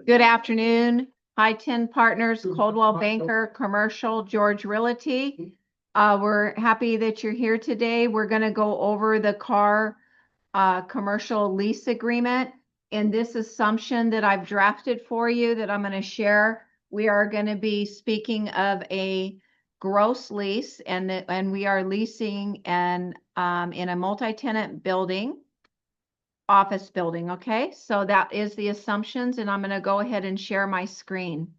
Good afternoon. I-10 Partners, Coldwell Banker, Commercial, George Realty. We're happy that you're here today. We're going to go over the car commercial lease agreement. In this assumption that I've drafted for you that I'm going to share, we are going to be speaking of a gross lease, and we are leasing in a multi-tenant building. Office building. Okay, so that is the assumptions, and I'm going to go ahead and share my screen.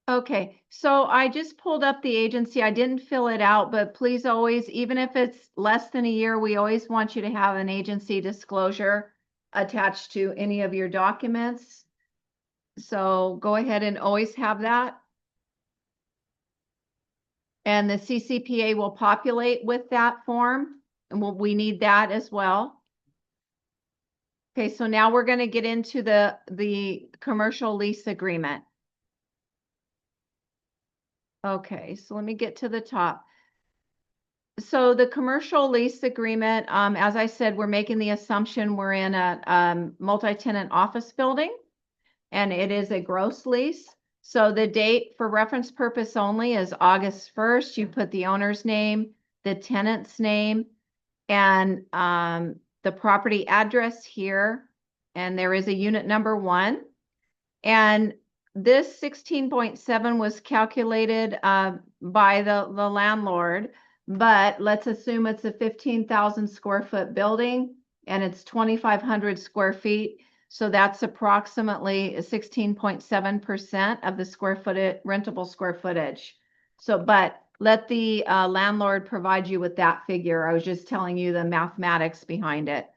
Okay, so I just pulled up the agency. I didn't fill it out, but please always, even if it's less than a year, we always want you to have an agency disclosure attached to any of your documents. So go ahead and always have that. And the CCPA will populate with that form, and we need that as well. Okay, so now we're going to get into the commercial lease agreement. Okay, so let me get to the top. So the commercial lease agreement, as I said, we're making the assumption we're in a multi-tenant office building, and it is a gross lease. So the date for reference purpose only is August 1st. You put the owner's name, the tenant's name, and the property address here, and there is a unit number 1. And this 16.7 was calculated by the landlord, but let's assume it's a 15,000 square foot building and it's 2,500 square feet. So that's approximately 16.7% of the rentable square footage. So, but let the landlord provide you with that figure. I was just telling you the mathematics behind it.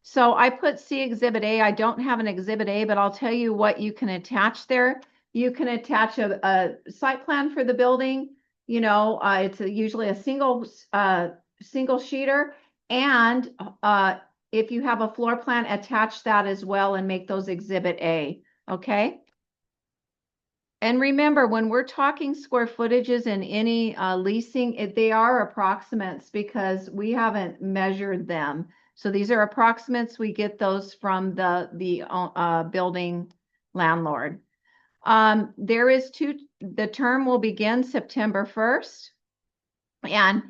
So I put C Exhibit A. I don't have an Exhibit A, but I'll tell you what you can attach there. You can attach a site plan for the building. You know, it's usually a single sheeter. And if you have a floor plan, attach that as well and make those Exhibit A. Okay. And remember, when we're talking square footages in any leasing, they are approximates because we haven't measured them. So these are approximates. We get those from the building landlord. The term will begin September 1st. And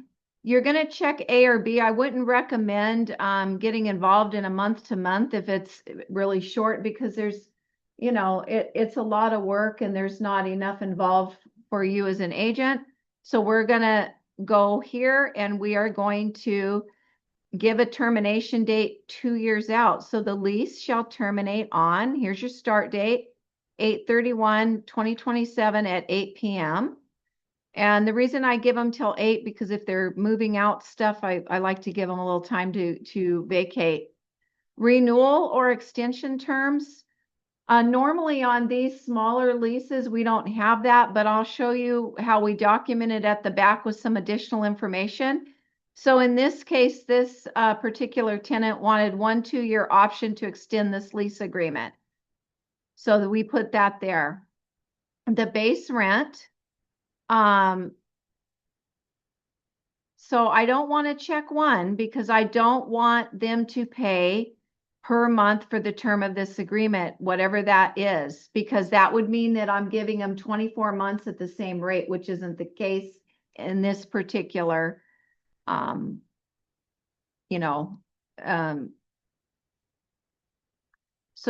you're going to check A or B. I wouldn't recommend getting involved in a month to month if it's really short, because there's, you know, it's a lot of work and there's not enough involved for you as an agent. So we're going to go here and we are going to give a termination date 2 years out. So the lease shall terminate on, here's your start date, 8/31/2027 at 8 p.m. And the reason I give them till 8, because if they're moving out stuff, I like to give them a little time to vacate. Renewal or extension terms. Normally on these smaller leases, we don't have that, but I'll show you how we document it at the back with some additional information. So in this case, this particular tenant wanted 1 2-year option to extend this lease agreement. So that we put that there. The base rent. So I don't want to check 1 because I don't want them to pay per month for the term of this agreement, whatever that is, because that would mean that I'm giving them 24 months at the same rate, which isn't the case in this particular, so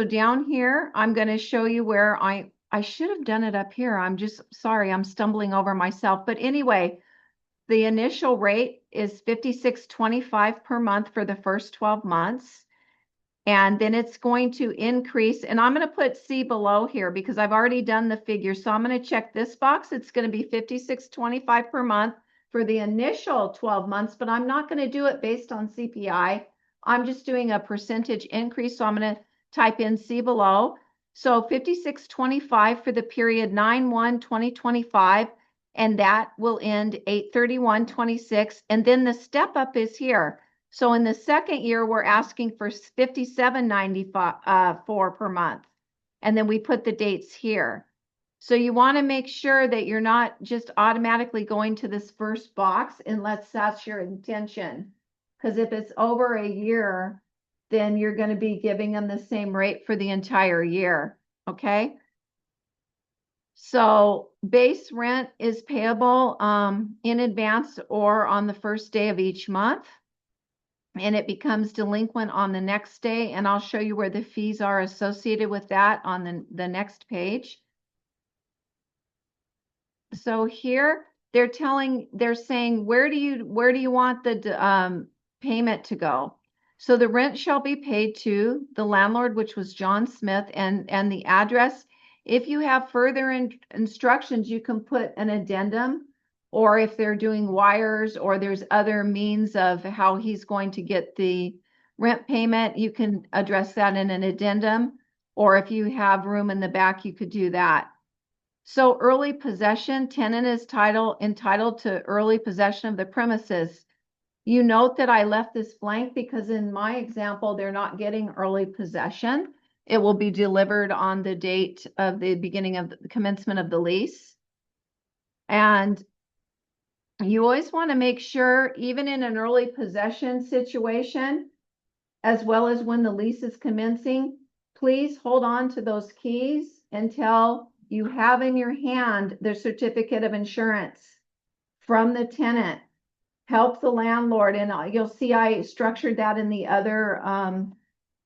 down here, I'm going to show you where I should have done it up here. I'm just sorry, I'm stumbling over myself. But anyway, the initial rate is $56.25 per month for the first 12 months. And then it's going to increase, and I'm going to put C below here because I've already done the figure. So I'm going to check this box. It's going to be $56.25 per month for the initial 12 months, but I'm not going to do it based on CPI. I'm just doing a percentage increase. So I'm going to type in C below. So $56.25 for the period 9/1/2025, and that will end 8/31/26. And then the step up is here. So in the second year, we're asking for $57.94 per month. And then we put the dates here. So you want to make sure that you're not just automatically going to this first box unless that's your intention. Because if it's over a year, then you're going to be giving them the same rate for the entire year. Okay. So base rent is payable in advance or on the first day of each month. And it becomes delinquent on the next day. And I'll show you where the fees are associated with that on the next page. So here they're saying, where do you want the payment to go? So the rent shall be paid to the landlord, which was John Smith, and the address. If you have further instructions, you can put an addendum, or if they're doing wires or there's other means of how he's going to get the rent payment, you can address that in an addendum, or if you have room in the back, you could do that. So early possession, tenant is entitled to early possession of the premises. You note that I left this blank because in my example, they're not getting early possession. It will be delivered on the date of the beginning of the commencement of the lease. And you always want to make sure, even in an early possession situation, as well as when the lease is commencing, please hold on to those keys until you have in your hand the certificate of insurance from the tenant. Help the landlord, and you'll see I structured that in the other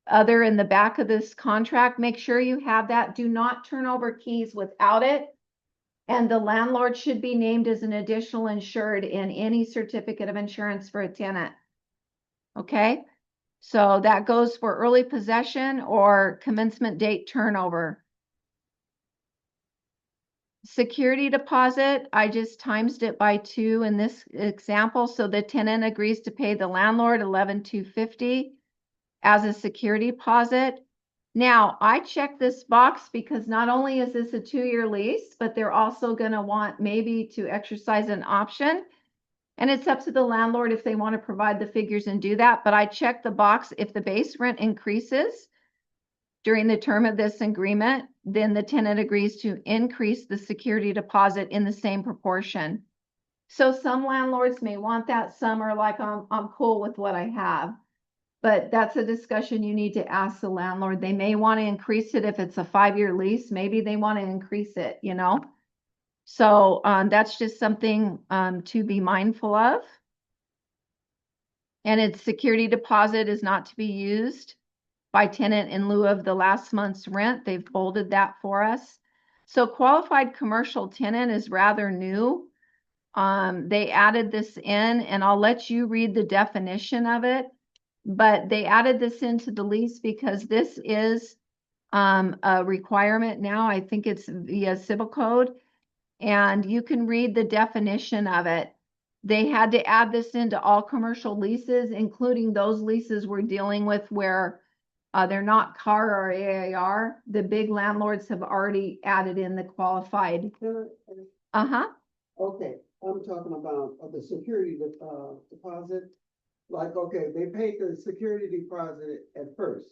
in the back of this contract. Make sure you have that. Do not turn over keys without it. And the landlord should be named as an additional insured in any certificate of insurance for a tenant. Okay, so that goes for early possession or commencement date turnover. Security deposit, I just times it by 2 in this example. So the tenant agrees to pay the landlord $11,250 as a security deposit. Now, I check this box because not only is this a 2-year lease, but they're also going to want maybe to exercise an option. And it's up to the landlord if they want to provide the figures and do that. But I check the box if the base rent increases during the term of this agreement, then the tenant agrees to increase the security deposit in the same proportion. So some landlords may want that, some are like, I'm cool with what I have. But that's a discussion you need to ask the landlord. They may want to increase it if it's a 5-year lease. Maybe they want to increase it, you know. So that's just something to be mindful of. And its security deposit is not to be used by tenant in lieu of the last month's rent. They've bolded that for us. So qualified commercial tenant is rather new. They added this in, and I'll let you read the definition of it, but they added this into the lease because this is a requirement now. I think it's via civil code, and you can read the definition of it. They had to add this into all commercial leases, including those leases we're dealing with where they're not CAR or AAR. The big landlords have already added in the qualified. Uh-huh. Okay, I'm talking about the security deposit. Like, okay, they paid the security deposit at first.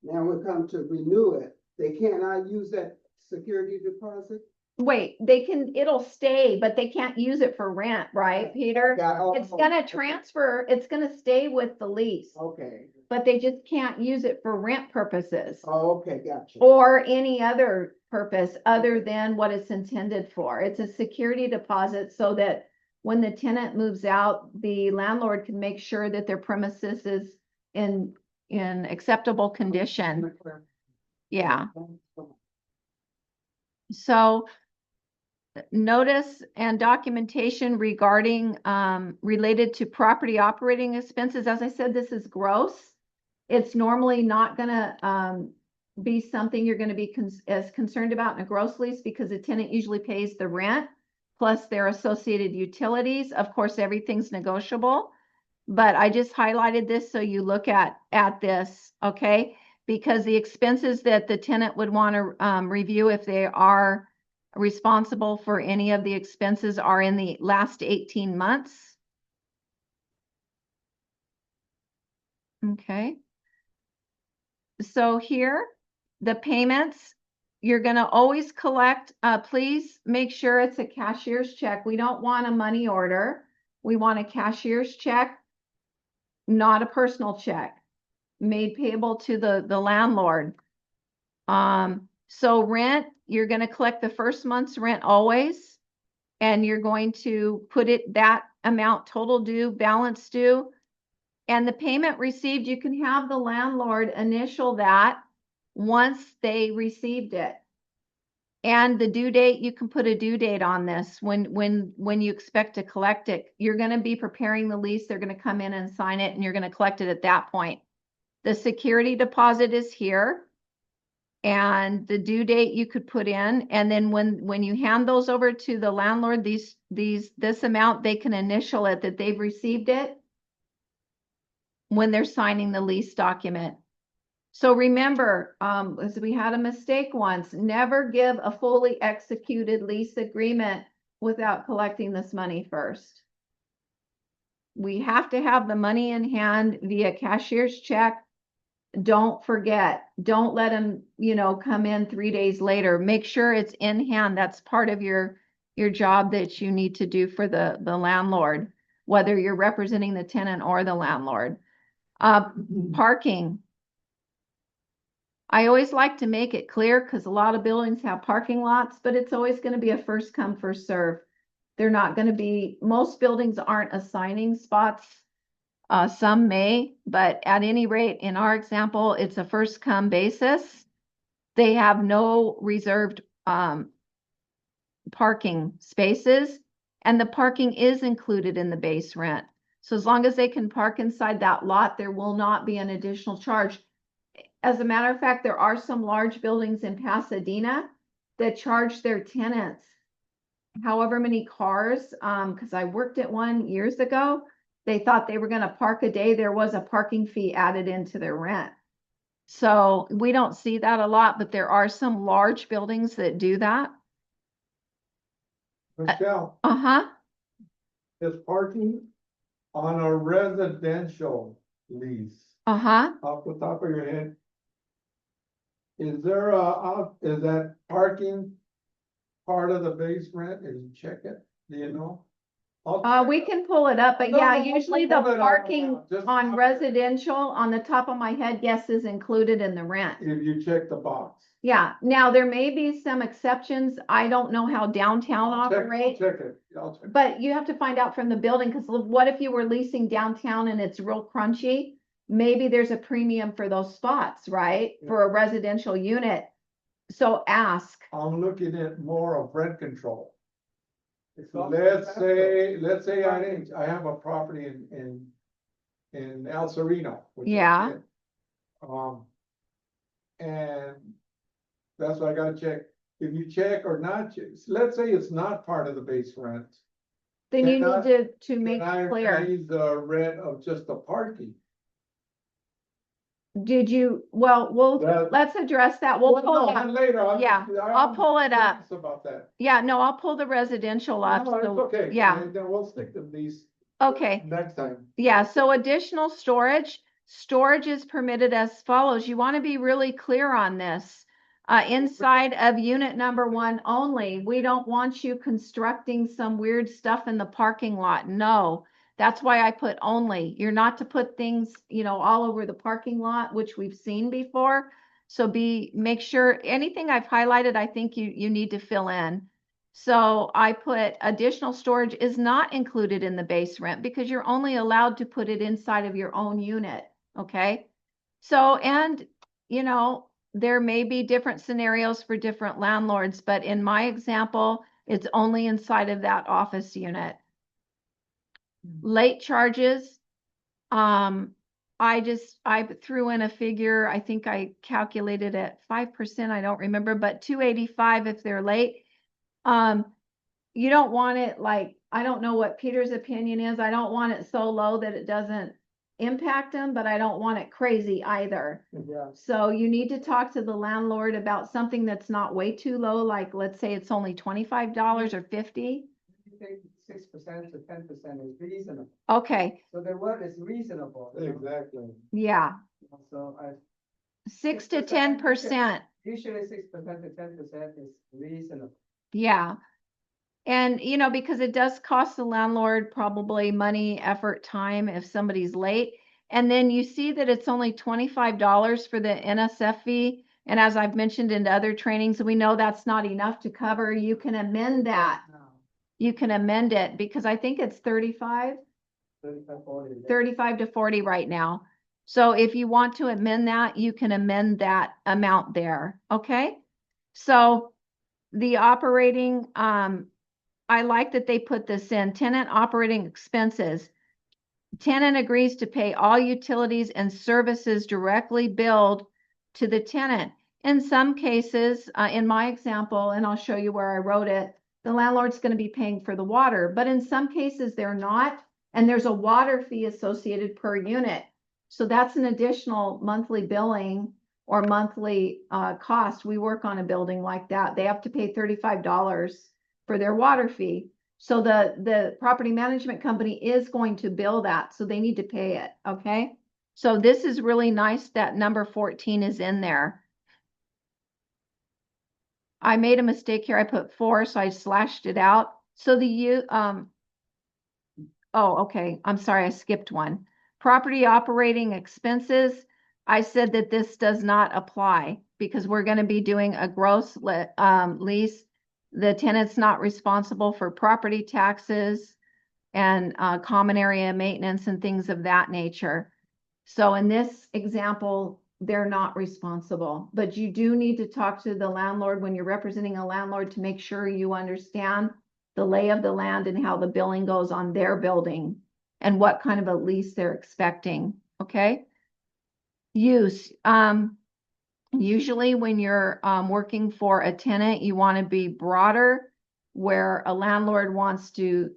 Now we come to renew it. They cannot use that security deposit? Wait, it'll stay, but they can't use it for rent, right, Peter? It's gonna transfer, it's gonna stay with the lease. Okay. But they just can't use it for rent purposes. Oh, okay, gotcha. Or any other purpose other than what it's intended for. It's a security deposit so that when the tenant moves out, the landlord can make sure that their premises is in acceptable condition. Yeah. So notice and documentation regarding related to property operating expenses. As I said, this is gross. It's normally not going to be something you're going to be as concerned about in a gross lease because the tenant usually pays the rent plus their associated utilities. Of course, everything's negotiable, but I just highlighted this so you look at this, okay? Because the expenses that the tenant would want to review if they are responsible for any of the expenses are in the last 18 months. Okay. So here, the payments, you're gonna always collect, please make sure it's a cashier's check. We don't want a money order. We want a cashier's check, not a personal check, made payable to the landlord. So rent, you're gonna collect the first month's rent always, and you're going to put it that amount total due, balance due. And the payment received, you can have the landlord initial that once they received it. And the due date, you can put a due date on this when you expect to collect it. You're going to be preparing the lease. They're going to come in and sign it, and you're going to collect it at that point. The security deposit is here, and the due date you could put in. And then when you hand those over to the landlord, this amount, they can initial it that they've received it when they're signing the lease document. So remember, as we had a mistake once, never give a fully executed lease agreement without collecting this money first. We have to have the money in hand via cashier's check. Don't forget, don't let them, come in 3 days later. Make sure it's in hand. That's part of your job that you need to do for the landlord, whether you're representing the tenant or the landlord. Parking. I always like to make it clear because a lot of buildings have parking lots, but it's always going to be a first come, first serve. They're not going to be, most buildings aren't assigning spots. Some may, but at any rate, in our example, it's a first come basis. They have no reserved parking spaces, and the parking is included in the base rent. So as long as they can park inside that lot, there will not be an additional charge. As a matter of fact, there are some large buildings in Pasadena that charge their tenants however many cars, because I worked at one years ago. They thought they were going to park a day. There was a parking fee added into their rent. So we don't see that a lot, but there are some large buildings that do that. Michelle, is parking on a residential lease off the top of your head? Is there is that parking part of the base rent? Did you check it? Do you know? We can pull it up, but yeah, usually the pull it up parking now. Just on stop it. residential, on the top of my head, yes, is included in the rent. If you check the box. Yeah, now there may be some exceptions. I don't know how downtown operates. Check it. I'll check it. But you have to find out from the building, because what if you were leasing downtown and it's real crunchy? Maybe there's a premium for those spots, right? Yeah. For a residential unit. So ask. I'm looking at more of rent control. It's also Let's a say I have a property in El Sereno. which is Yeah. it. And that's what I gotta check. If you check or not check, let's say it's not part of the base rent. Then you Can need to make Can I it clear. raise the rent of just the parking? Did you, let's address that. We'll pull no, it up. later. I'll pull it up. curious about that. Yeah, no, I'll pull the residential up. No, it's So, okay. yeah. Then we'll stick to these Okay. next time. Yeah, so additional storage is permitted as follows. You want to be really clear on this. Inside of unit number 1 only, we don't want you constructing some weird stuff in the parking lot. No, that's why I put only. You're not to put things, all over the parking lot, which we've seen before. So make sure anything I've highlighted, I think you need to fill in. So I put additional storage is not included in the base rent because you're only allowed to put it inside of your own unit. Okay. So, and there may be different scenarios for different landlords, but in my example, it's only inside of that office unit. Late charges. I threw in a figure. I think I calculated at 5%. I don't remember, but $285 if they're late. You don't want it like, I don't know what Peter's opinion is. I don't want it so low that it doesn't impact them, but I don't want it crazy either. Yeah. So you need to talk to the landlord about something that's not way too low. Like, let's say it's only $25 or $50. You think 6% to 10% is reasonable. Okay. So the word is reasonable. Exactly. Yeah. So 6 to 10%. Usually 6% to 10% is reasonable. Yeah. And, you know, because it does cost the landlord probably money, effort, time if somebody's late. And then you see that it's only $25 for the NSF fee. And as I've mentioned in other trainings, we know that's not enough to cover. You can amend that. No, You can amend it because I think it's 35 to 40 right now. So if you want to amend that, you can amend that amount there. Okay. So the operating, I like that they put this in tenant operating expenses. Tenant agrees to pay all utilities and services directly billed to the tenant. In some cases, in my example, and I'll show you where I wrote it, the landlord's going to be paying for the water, but in some cases they're not, and there's a water fee associated per unit. So that's an additional monthly billing or monthly cost. We work on a building like that. They have to pay $35 for their water fee. So the property management company is going to bill that, so they need to pay it, okay? So this is really nice that number 14 is in there. I made a mistake here. I put 4, so I slashed it out. So oh, okay. I'm sorry, I skipped one. Property operating expenses. I said that this does not apply because we're going to be doing a gross lease. The tenant's not responsible for property taxes and common area maintenance and things of that nature. So in this example, they're not responsible, but you do need to talk to the landlord when you're representing a landlord to make sure you understand the lay of the land and how the billing goes on their building and what kind of a lease they're expecting. Okay. Use. Usually when you're working for a tenant, you want to be broader, where a landlord wants to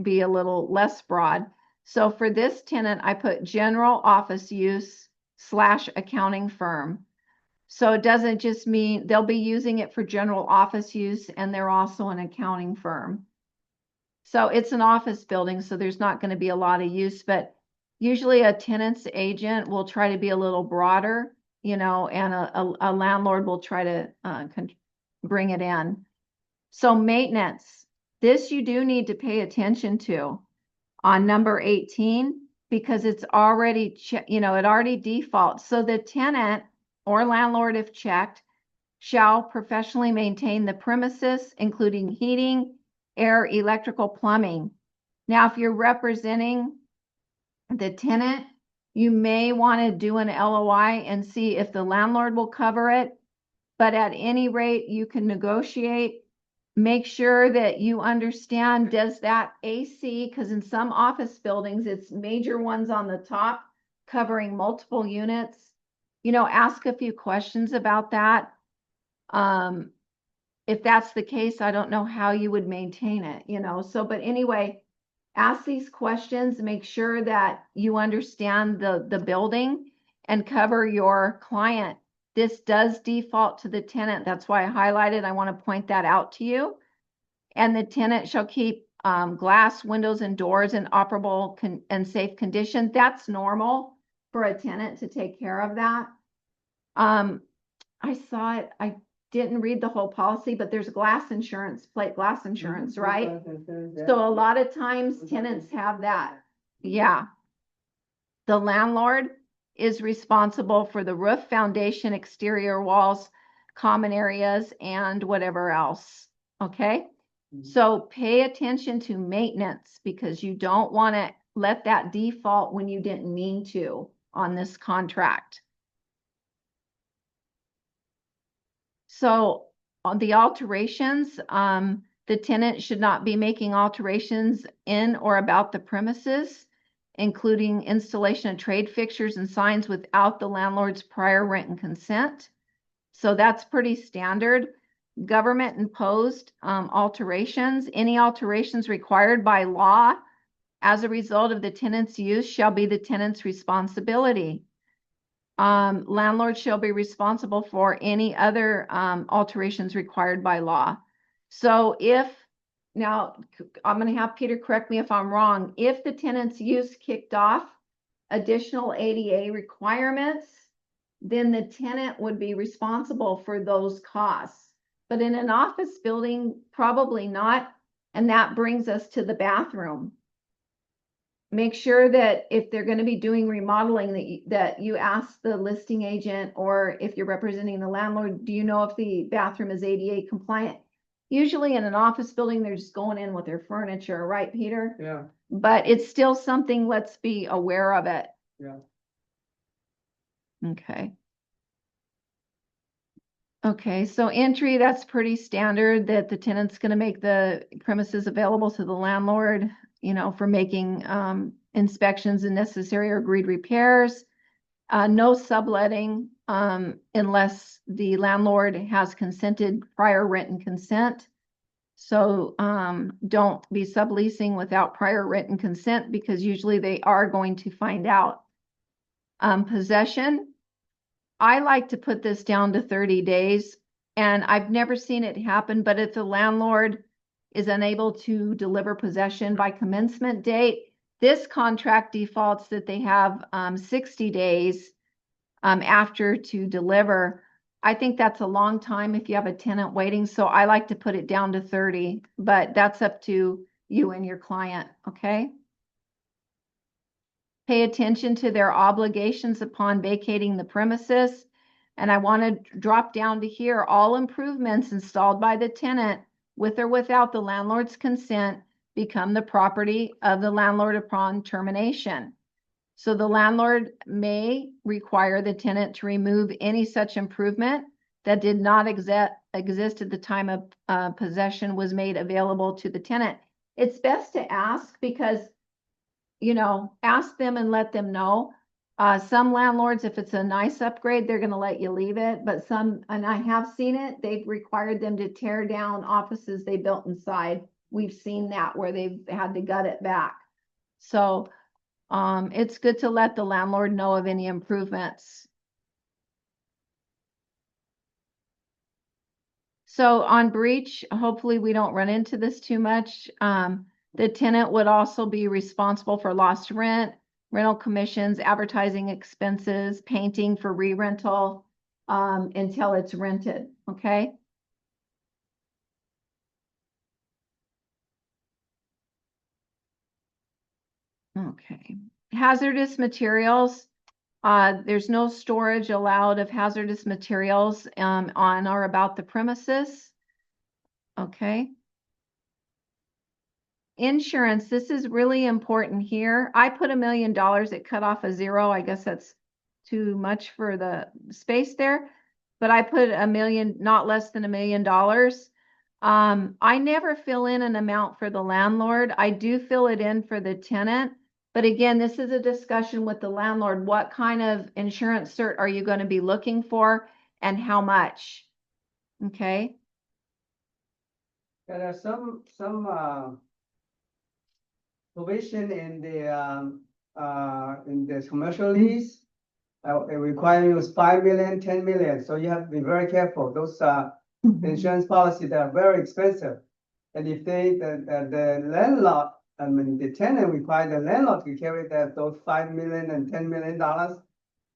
be a little less broad. So for this tenant, I put general office use / accounting firm. So it doesn't just mean they'll be using it for general office use, and they're also an accounting firm. So it's an office building, so there's not going to be a lot of use, but usually a tenant's agent will try to be a little broader, you know, and a landlord will try to bring it in. So maintenance, this you do need to pay attention to on number 18, because it's already, you know, it already defaults. So the tenant or landlord, if checked, shall professionally maintain the premises, including heating, air, electrical, plumbing. Now, if you're representing the tenant, you may want to do an LOI and see if the landlord will cover it. But at any rate, you can negotiate. Make sure that you understand, does that AC, because in some office buildings, it's major ones on the top covering multiple units. You know, ask a few questions about that. If that's the case, I don't know how you would maintain it, you know. So, but anyway, ask these questions, make sure that you understand the building and cover your client. This does default to the tenant. That's why I highlighted. I want to point that out to you. And the tenant shall keep glass, windows, and doors in operable and safe condition. That's normal for a tenant to take care of that. I saw it. I didn't read the whole policy, but there's glass insurance, plate glass insurance, right? So a lot of times tenants have that. Yeah. The landlord is responsible for the roof, foundation, exterior walls, common areas, and whatever else. Okay. So pay attention to maintenance, because you don't want to let that default when you didn't mean to on this contract. So on the alterations, the tenant should not be making alterations in or about the premises, including installation of trade fixtures and signs without the landlord's prior written consent. So that's pretty standard. Government imposed alterations. Any alterations required by law as a result of the tenant's use shall be the tenant's responsibility. Landlord shall be responsible for any other alterations required by law. So if, now I'm going to have Peter correct me if I'm wrong, if the tenant's use kicked off additional ADA requirements, then the tenant would be responsible for those costs. But in an office building, probably not. And that brings us to the bathroom. Make sure that if they're going to be doing remodeling, that you ask the listing agent, or if you're representing the landlord, do you know if the bathroom is ADA compliant? Usually in an office building, they're just going in with their furniture, right, Peter? Yeah, But it's still something, let's be aware of it. yeah. Okay. Okay, so entry, that's pretty standard, that the tenant's going to make the premises available to the landlord, you know, for making inspections and necessary or agreed repairs. No subletting unless the landlord has consented prior written consent. So don't be subleasing without prior written consent, because usually they are going to find out. Possession, I like to put this down to 30 days, and I've never seen it happen, but if the landlord is unable to deliver possession by commencement date, this contract defaults that they have 60 days after to deliver. I think that's a long time if you have a tenant waiting, so I like to put it down to 30, but that's up to you and your client, okay? Pay attention to their obligations upon vacating the premises. And I want to drop down to here, all improvements installed by the tenant with or without the landlord's consent become the property of the landlord upon termination. So the landlord may require the tenant to remove any such improvement that did not exist at the time of possession was made available to the tenant. It's best to ask, because you know, ask them and let them know. Some landlords, if it's a nice upgrade, they're going to let you leave it. But some, and I have seen it, they've required them to tear down offices they built inside. We've seen that where they've had to gut it back. So it's good to let the landlord know of any improvements. So on breach, hopefully we don't run into this too much. The tenant would also be responsible for lost rent, rental commissions, advertising expenses, painting for re-rental until it's rented, okay? Okay. Hazardous materials. There's no storage allowed of hazardous materials on or about the premises. Okay. Insurance, this is really important here. I put $1 million, it cut off a 0. I guess that's too much for the space there, but I put $1 million, not less than $1 million. I never fill in an amount for the landlord. I do fill it in for the tenant. But again, this is a discussion with the landlord. What kind of insurance cert are you going to be looking for, and how much? Okay. There are some provision in the commercial lease. It requires 5 million, 10 million. So you have to be very careful. Those insurance policies that are very expensive. And if the landlord, I mean, the tenant require the landlord to carry those $5 million and $10 million,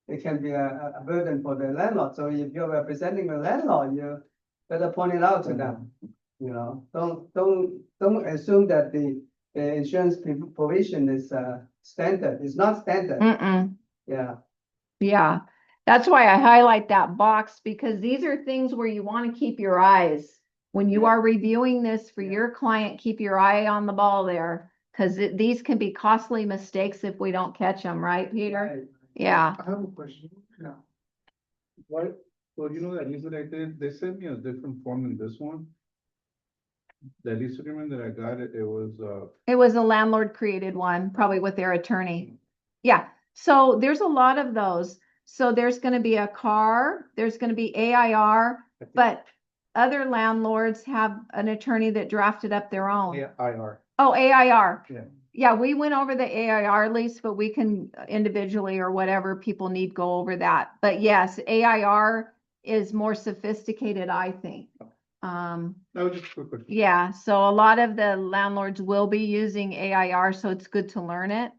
it can be a burden for the landlord. So if you're representing the landlord, you better point it out to them. You know, don't assume that the insurance provision is standard. It's not standard. Yeah. Yeah, that's why I highlight that box, because these are things where you want to keep your eyes. When you are reviewing this for your client, keep your eye on the ball there, because these can be costly mistakes if we don't catch them, right, Peter? Right. Yeah. I have a question. Yeah. What, well, you know that lease that I did, they sent me a different form than this one. The lease agreement that I got, it was a landlord created one, probably with their attorney. Yeah. So there's a lot of those. So there's going to be a car, there's going to be AIR, but other landlords have an attorney that drafted up their own. AIR. Oh, AIR. Yeah. Yeah, we went over the AIR lease, but we can individually or whatever people need go over that. But yes, AIR is more sophisticated, I think. That was just a quick question. Yeah, so a lot of the landlords will be using AIR, so it's good to learn it.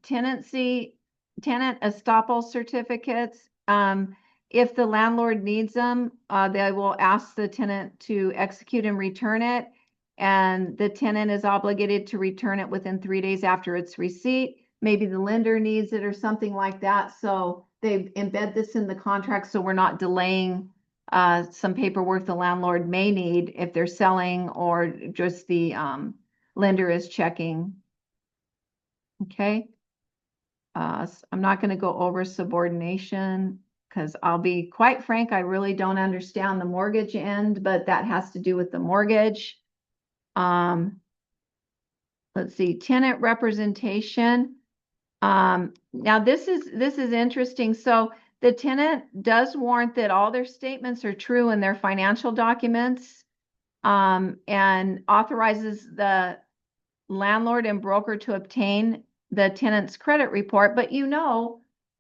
Tenancy, tenant estoppel certificates. If the landlord needs them, they will ask the tenant to execute and return it. And the tenant is obligated to return it within 3 days after its receipt. Maybe the lender needs it or something like that. So they embed this in the contract so we're not delaying some paperwork the landlord may need if they're selling or just the lender is checking. Okay. I'm not going to go over subordination because I'll be quite frank, I really don't understand the mortgage end, but that has to do with the mortgage. Let's see, tenant representation. Now this is interesting. So the tenant does warrant that all their statements are true in their financial documents, and authorizes the landlord and broker to obtain the tenant's credit report. But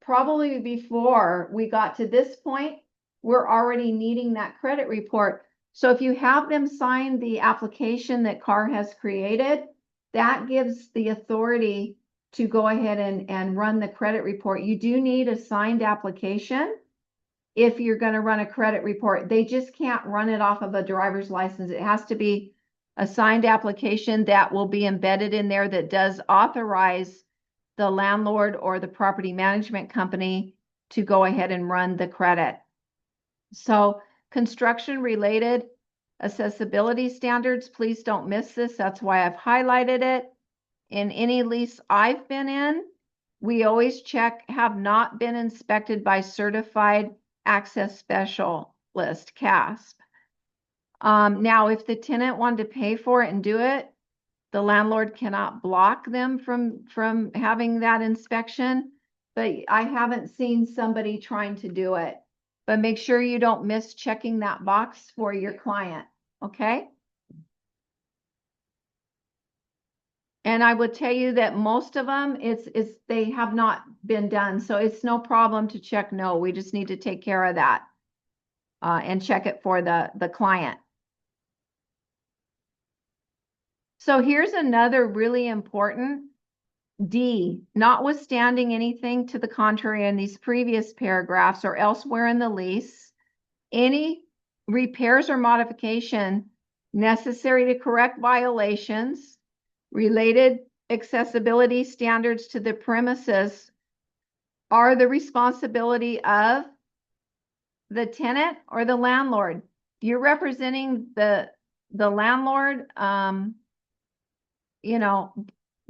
probably before we got to this point, we're already needing that credit report. So if you have them sign the application that CAR has created, that gives the authority to go ahead and run the credit report. You do need a signed application if you're going to run a credit report. They just can't run it off of a driver's license. It has to be a signed application that will be embedded in there that does authorize the landlord or the property management company to go ahead and run the credit. So construction related accessibility standards, please don't miss this. That's why I've highlighted it. In any lease I've been in, we always check have not been inspected by certified access specialist, CASP. Now, if the tenant wanted to pay for it and do it, the landlord cannot block them from having that inspection, but I haven't seen somebody trying to do it. But make sure you don't miss checking that box for your client, okay? And I would tell you that most of them, they have not been done. So it's no problem to check no. We just need to take care of that and check it for the client. So here's another really important D, notwithstanding anything to the contrary in these previous paragraphs or elsewhere in the lease, any repairs or modification necessary to correct violations, related accessibility standards to the premises are the responsibility of the tenant or the landlord. You're representing the landlord,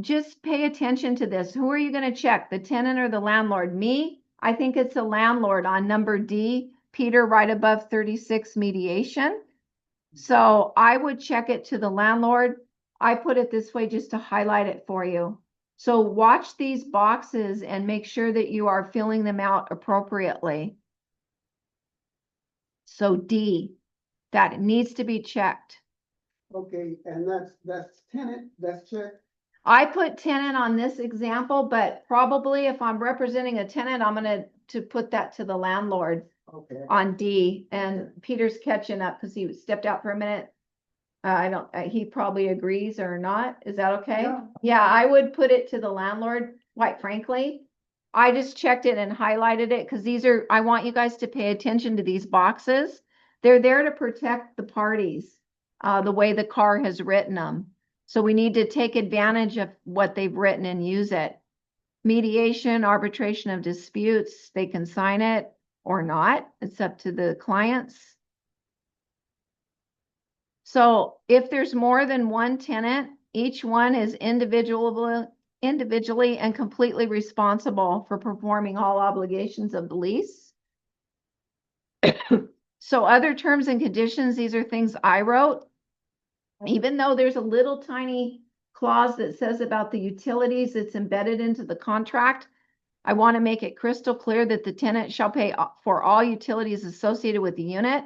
just pay attention to this. Who are you going to check, the tenant or the landlord? Me, I think it's a landlord on number D, Peter, right above 36 mediation. So I would check it to the landlord. I put it this way just to highlight it for you. So watch these boxes and make sure that you are filling them out appropriately. So D, that needs to be checked. Okay, and that's tenant, that's checked. I put tenant on this example, but probably if I'm representing a tenant, I'm going to put that to the landlord. Okay. On D. And Peter's catching up because he stepped out for a minute. He probably agrees or not. Is that okay? Yeah, I would put it to the landlord, quite frankly. I just checked it and highlighted it because I want you guys to pay attention to these boxes. They're there to protect the parties, the way the CAR has written them. So we need to take advantage of what they've written and use it. Mediation, arbitration of disputes, they can sign it or not. It's up to the clients. So if there's more than one tenant, each one is individually and completely responsible for performing all obligations of the lease. So other terms and conditions, these are things I wrote. Even though there's a little tiny clause that says about the utilities that's embedded into the contract, I want to make it crystal clear that the tenant shall pay for all utilities associated with the unit,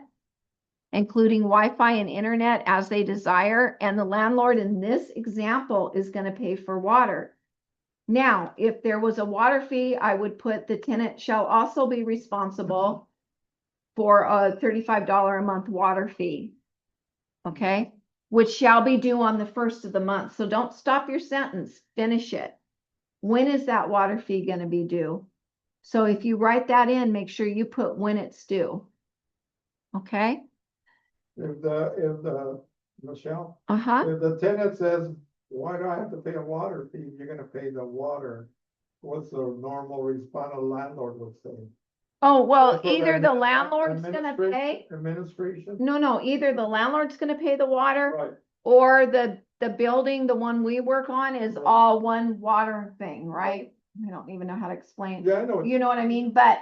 including Wi-Fi and internet as they desire, and the landlord in this example is going to pay for water. Now, if there was a water fee, I would put the tenant shall also be responsible for a $35 a month water fee, okay? Which shall be due on the 1st of the month. So don't stop your sentence, finish it. when is that water fee gonna be due? So if you write that in, make sure you put when it's due. Okay? Michelle, Uh-huh. if the tenant says, why do I have to pay a water fee? You're gonna pay the water. What's the normal response a landlord would say? Oh, well, So either the admin- landlord's gonna pay. Administration? No, either the landlord's gonna pay the water Right. or the building, the one we work on is all one water thing, right? I don't even know how to explain. Yeah, I know. You know what I mean? But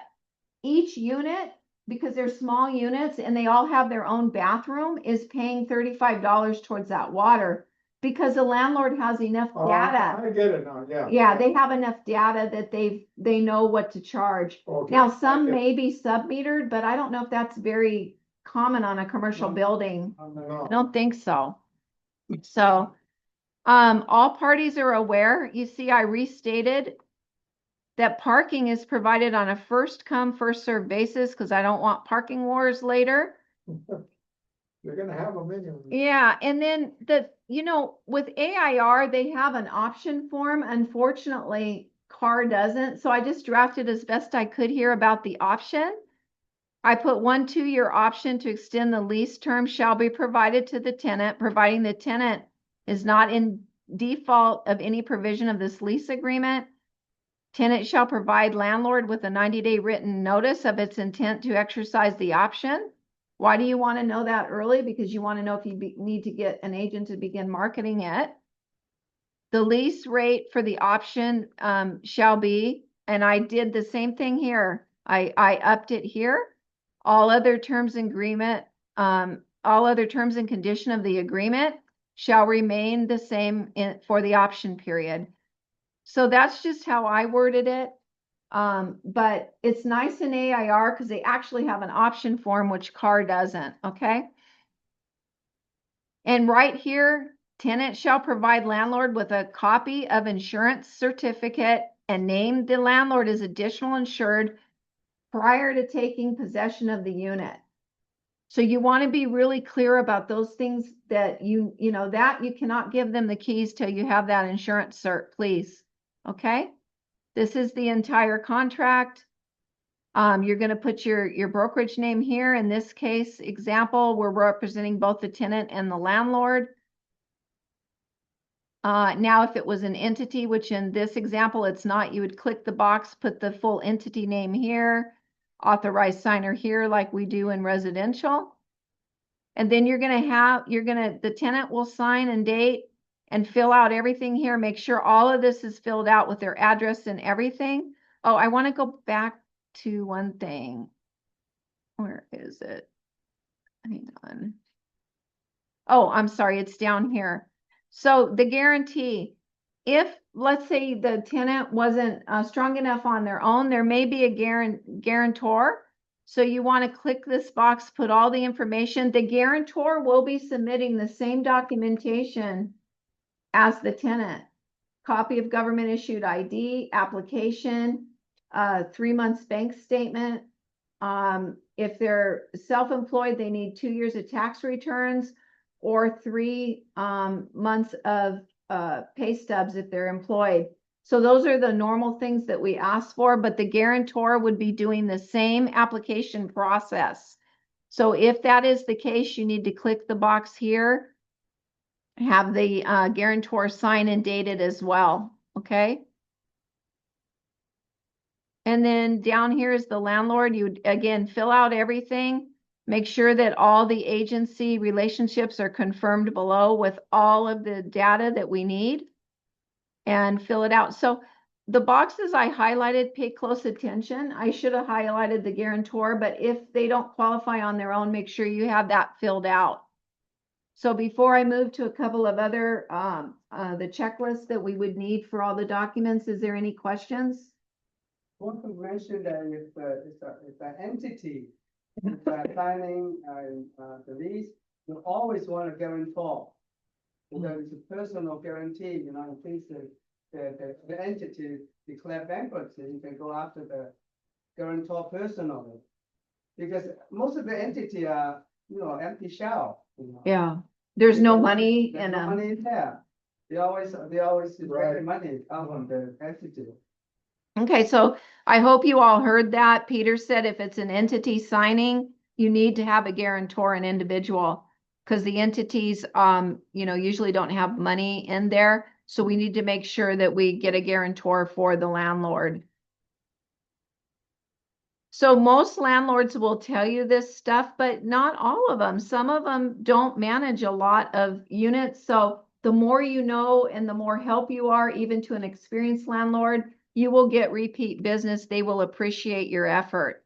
each unit, because they're small units and they all have their own bathroom, is paying $35 towards that water because the landlord has enough data. I get it now, yeah. Yeah, they have enough data that they know what to charge. Okay. Now, some may be sub-metered, but I don't know if that's very common on a commercial building. I don't think so. So, all parties are aware. You see, I restated that parking is provided on a first come, first served basis because I don't want parking wars later. You're gonna have a million. Yeah, and then with AIR, they have an option form. Unfortunately, CAR doesn't. So I just drafted as best I could here about the option. I put 1 2-year option to extend the lease term shall be provided to the tenant, providing the tenant is not in default of any provision of this lease agreement. Tenant shall provide landlord with a 90-day written notice of its intent to exercise the option. Why do you want to know that early? Because you want to know if you need to get an agent to begin marketing it. The lease rate for the option shall be, and I did the same thing here. I upped it here. All other terms and condition of the agreement shall remain the same for the option period. So that's just how I worded it. But it's nice in AIR because they actually have an option form, which CAR doesn't, okay? And right here, tenant shall provide landlord with a copy of insurance certificate and name the landlord as additional insured prior to taking possession of the unit. So you want to be really clear about those things that you cannot give them the keys till you have that insurance cert, please. Okay? This is the entire contract. You're going to put your brokerage name here. In this case example, we're representing both the tenant and the landlord. Now, if it was an entity, which in this example it's not, you would click the box, put the full entity name here, authorized signer here like we do in residential. And then the tenant will sign and date and fill out everything here. Make sure all of this is filled out with their address and everything. Oh, I want to go back to one thing. Where is it? Hang on. Oh, I'm sorry. It's down here. So the guarantee, if let's say the tenant wasn't strong enough on their own, there may be a guarantor. So you want to click this box, put all the information. The guarantor will be submitting the same documentation as the tenant. Copy of government issued ID, application, 3 months bank statement. If they're self-employed, they need 2 years of tax returns or 3 months of pay stubs if they're employed. So those are the normal things that we ask for, but the guarantor would be doing the same application process. So if that is the case, you need to click the box here, have the guarantor sign and date it as well, okay? And then down here is the landlord. You again fill out everything. Make sure that all the agency relationships are confirmed below with all of the data that we need and fill it out. So the boxes I highlighted, pay close attention. I should have highlighted the guarantor, but if they don't qualify on their own, make sure you have that filled out. So before I move to a couple of other, the checklists that we would need for all the documents, is there any questions? I want to mention that if an entity is signing the lease, you always want a guarantor. Because it's a personal guarantee, in case the entity declare bankruptcy, you can go after the guarantor personally. Because most of the entity are, empty shell. Yeah, there's no money There's in no them. money in there. They always Right. money out of the entity. Okay, so I hope you all heard that. Peter said if it's an entity signing, you need to have a guarantor, an individual, because the entities, usually don't have money in there. So we need to make sure that we get a guarantor for the landlord. So most landlords will tell you this stuff, but not all of them. Some of them don't manage a lot of units. So the more you know and the more help you are, even to an experienced landlord, you will get repeat business. They will appreciate your effort.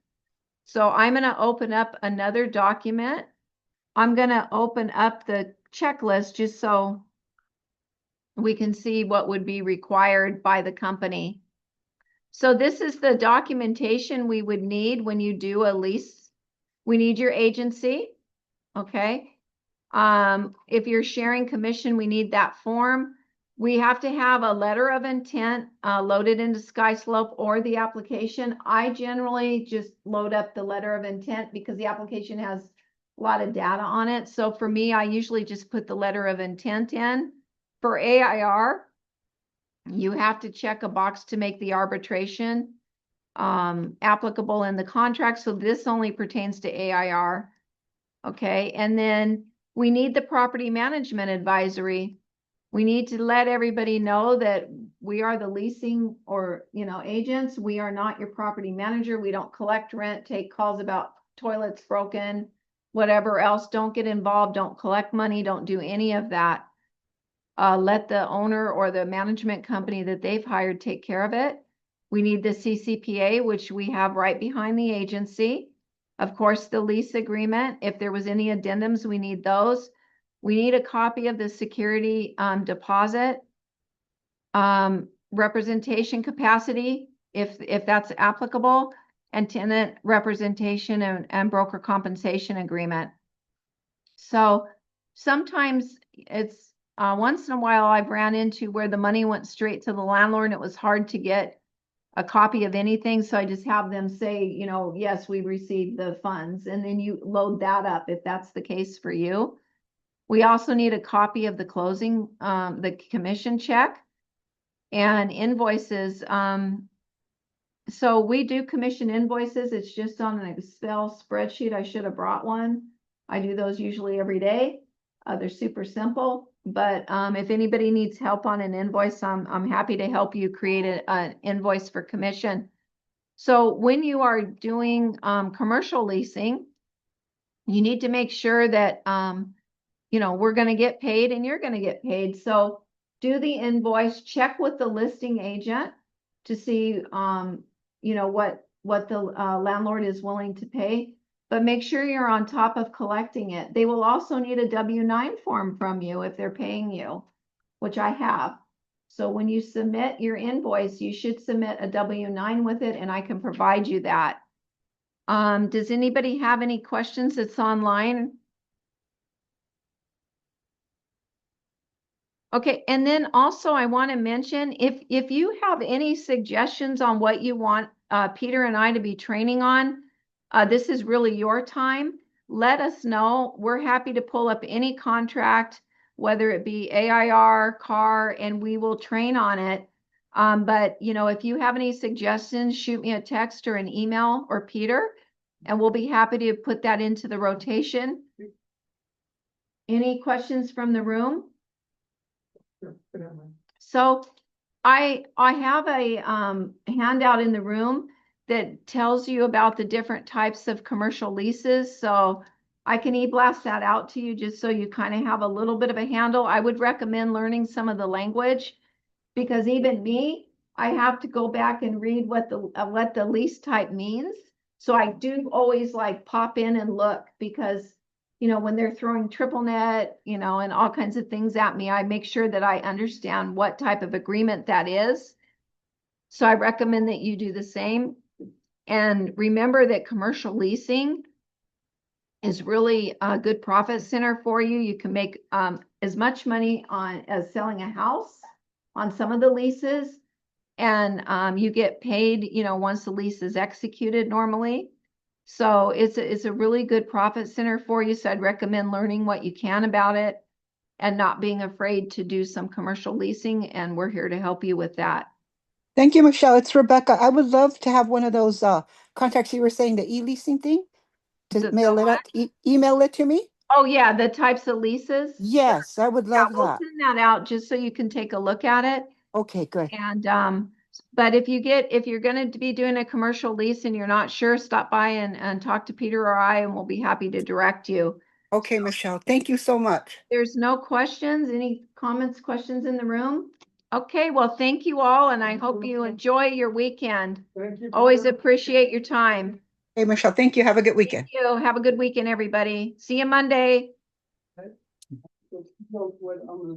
So I'm going to open up another document. I'm going to open up the checklist just so we can see what would be required by the company. So this is the documentation we would need when you do a lease. We need your agency, okay? If you're sharing commission, we need that form. We have to have a letter of intent loaded into SkySlope or the application. I generally just load up the letter of intent because the application has a lot of data on it. So for me, I usually just put the letter of intent in. For AIR, you have to check a box to make the arbitration applicable in the contract. So this only pertains to AIR. Okay, and then we need the property management advisory. We need to let everybody know that we are the leasing or, agents. We are not your property manager. We don't collect rent, take calls about toilets broken, whatever else. Don't get involved. Don't collect money. Don't do any of that. Let the owner or the management company that they've hired take care of it. We need the CCPA, which we have right behind the agency. Of course, the lease agreement. If there was any addendums, we need those. We need a copy of the security deposit, representation capacity, if that's applicable, and tenant representation and broker compensation agreement. So sometimes it's once in a while I've ran into where the money went straight to the landlord and it was hard to get a copy of anything. So I just have them say, yes, we received the funds, and then you load that up if that's the case for you. We also need a copy of the closing, the commission check and invoices. So we do commission invoices. It's just on an Excel spreadsheet. I should have brought one. I do those usually every day. They're super simple, but if anybody needs help on an invoice, I'm happy to help you create an invoice for commission. So when you are doing commercial leasing, you need to make sure that we're going to get paid and you're going to get paid. So do the invoice, check with the listing agent to see what the landlord is willing to pay. But make sure you're on top of collecting it. They will also need a W-9 form from you if they're paying you, which I have. So when you submit your invoice, you should submit a W-9 with it, and I can provide you that. Does anybody have any questions that's online? Okay, and then also I want to mention, if you have any suggestions on what you want Peter and I to be training on, this is really your time. Let us know. We're happy to pull up any contract, whether it be AIR, CAR, and we will train on it. But if you have any suggestions, shoot me a text or an email or Peter, and we'll be happy to put that into the rotation. Any questions from the room? So I have a handout in the room that tells you about the different types of commercial leases. So I can e-blast that out to you just so you kind of have a little bit of a handle. I would recommend learning some of the language, because even me, I have to go back and read what the lease type means. So I do always pop in and look, because when they're throwing triple net, and all kinds of things at me, I make sure that I understand what type of agreement that is. So I recommend that you do the same. And remember that commercial leasing is really a good profit center for you. You can make as much money as selling a house on some of the leases. And you get paid, once the lease is executed normally. So it's a really good profit center for you. So I'd recommend learning what you can about it. and not being afraid to do some commercial leasing, and we're here to help you with that. Thank you, Michelle. It's Rebecca. I would love to have one of those contracts you were saying, the e-leasing thing, to The mail it out, email it to me. Oh, yeah, the types of leases. Yes, I would Yeah, love we'll that. send that out just so you can take a look at it. Okay, good. And but if you're going to be doing a commercial lease and you're not sure, stop by and talk to Peter or I, and we'll be happy to direct you. Okay, Michelle, thank you so much. There's no questions, any comments, questions in the room? Okay, well, thank you all, and I hope you enjoy your weekend. Thank you. Always appreciate your time. Hey, Michelle, thank you. Have a good weekend. Thank you. Have a good weekend, everybody. See you Monday. So what I'm gonna